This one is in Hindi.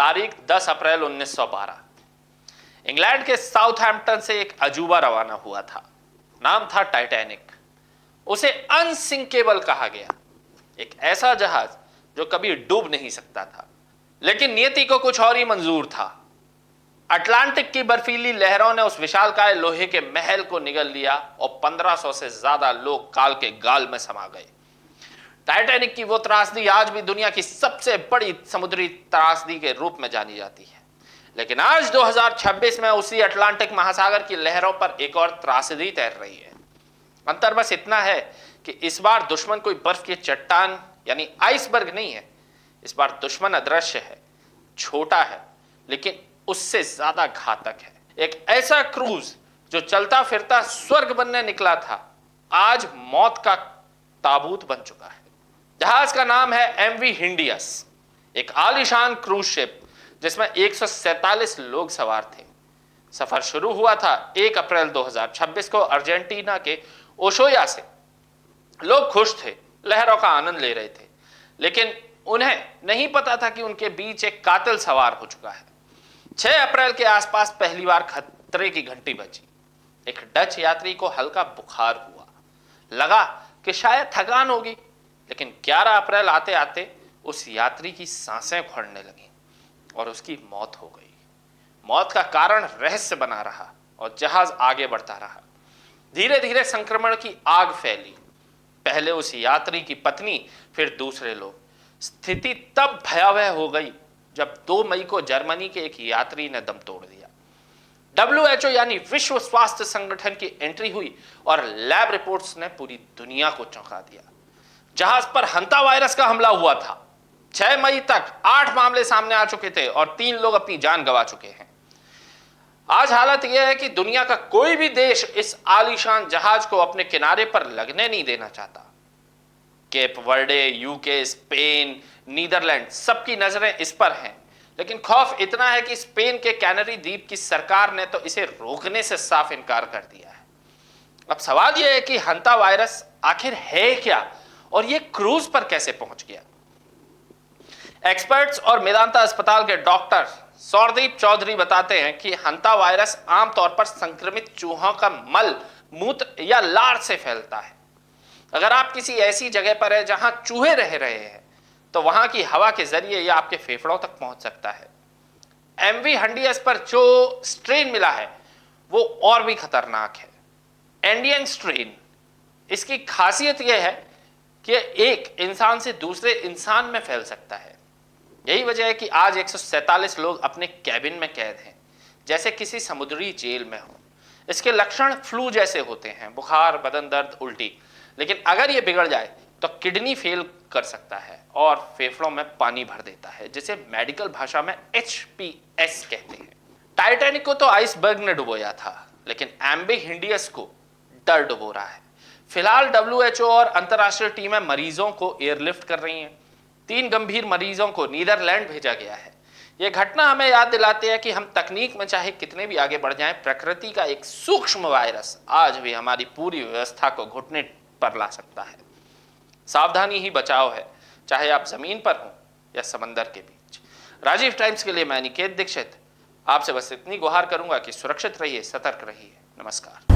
तारीख 10 अप्रैल 1912। इंग्लैंड के साउथहैम्पटन से एक अजूबा रवाना हुआ था। नाम था टाइटैनिक। उसे अनसिंकेबल कहा गया। एक ऐसा जहाज जो कभी डूब नहीं सकता था। लेकिन नियति को कुछ और ही मंजूर था। अटलांटिक की बर्फीली लहरों ने उस विशालकाय लोहे के महल को निगल लिया और 1500 से ज्यादा लोग काल के गाल में समा गए। टाइटैनिक की वो त्रासदी आज भी दुनिया की सबसे बड़ी समुद्री त्रासदी के रूप में जानी जाती है। लेकिन आज 2026 में उसी अटलांटिक महासागर की लहरों पर एक और त्रासदी तैर रही है। अंतर बस इतना है कि इस बार दुश्मन कोई बर्फ की चट्टान यानी आइसबर्ग नहीं है। इस बार दुश्मन अदृश्य है, छोटा है, लेकिन उससे ज्यादा घातक है। एक ऐसा क्रूज जो चलता फिरता स्वर्ग बनने निकला था, आज मौत का ताबूत बन चुका है। जहाज का नाम है एमवी हिंडियस, एक आलीशान क्रूज शिप जिसमें 147 लोग सवार थे। सफर शुरू हुआ था 1 अप्रैल 2026 को अर्जेंटीना के ओशोया से। लोग खुश थे, लहरों का आनंद ले रहे थे, लेकिन उन्हें नहीं पता था कि उनके बीच एक कातिल सवार हो चुका है। 6 अप्रैल के आसपास पहली बार खतरे की घंटी बजी। एक डच यात्री को हल्का बुखार हुआ। लगा कि शायद थकान होगी, लेकिन 11 अप्रैल आते आते उस यात्री की सांसें उखड़ने लगीं और उसकी मौत हो गई। मौत का कारण रहस्य बना रहा और जहाज आगे बढ़ता रहा। धीरे धीरे संक्रमण की आग फैली। पहले उस यात्री की पत्नी, फिर दूसरे लोग। स्थिति तब भयावह हो गई जब 2 मई को जर्मनी के एक यात्री ने दम तोड़ दिया। WHO यानी विश्व स्वास्थ्य संगठन की एंट्री हुई और लैब रिपोर्ट्स ने पूरी दुनिया को चौंका दिया। जहाज पर हंता वायरस का हमला हुआ था। 6 मई तक 8 मामले सामने आ चुके थे और 3 लोग अपनी जान गंवा चुके हैं। आज हालत यह है कि दुनिया का कोई भी देश इस आलीशान जहाज को अपने किनारे पर लगने नहीं देना चाहता। Cape Verde, UK, Spain, Netherland, सबकी नजरें इस पर हैं। लेकिन खौफ इतना है कि स्पेन के कैनरी द्वीप की सरकार ने तो इसे रोकने से साफ इनकार कर दिया है। अब सवाल यह है कि हंता वायरस आखिर है क्या और यह क्रूज पर कैसे पहुंच गया। एक्सपर्ट्स और मेदांता अस्पताल के डॉक्टर सौरदीप चौधरी बताते हैं कि हंता वायरस आमतौर पर संक्रमित चूहों का मल, मूत्र या लार से फैलता है। अगर आप किसी ऐसी जगह पर है जहां चूहे रह रहे हैं, तो वहां की हवा के जरिए यह आपके फेफड़ों तक पहुंच सकता है। एमवी हंडियस पर जो स्ट्रेन मिला है वो और भी खतरनाक है, इंडियन स्ट्रेन। इसकी खासियत यह है कि एक इंसान से दूसरे इंसान में फैल सकता है। यही वजह है कि आज 147 लोग अपने कैबिन में कैद हैं, जैसे किसी समुद्री जेल में हो। इसके लक्षण फ्लू जैसे होते हैं, बुखार, बदन दर्द, उल्टी। लेकिन अगर यह बिगड़ जाए तो किडनी फेल कर सकता है और फेफड़ों में पानी भर देता है, जिसे मेडिकल भाषा में HPS कहते हैं। टाइटैनिक को तो आइसबर्ग ने डुबोया था, लेकिन एमवी हिंडियस को डर डुबो रहा है। फिलहाल WHO और अंतरराष्ट्रीय टीमें मरीजों को एयरलिफ्ट कर रही हैं। 3 गंभीर मरीजों को नीदरलैंड भेजा गया है। यह घटना हमें याद दिलाती है कि हम तकनीक में चाहे कितने भी आगे बढ़ जाएं, प्रकृति का एक सूक्ष्म वायरस आज भी हमारी पूरी व्यवस्था को घुटने पर ला सकता है। सावधानी ही बचाव है, चाहे आप जमीन पर हो या समंदर के बीच। राजीव टाइम्स के लिए मैं निकेत दीक्षित आपसे बस इतनी गुहार करूंगा कि सुरक्षित रहिए, सतर्क रहिए। नमस्कार।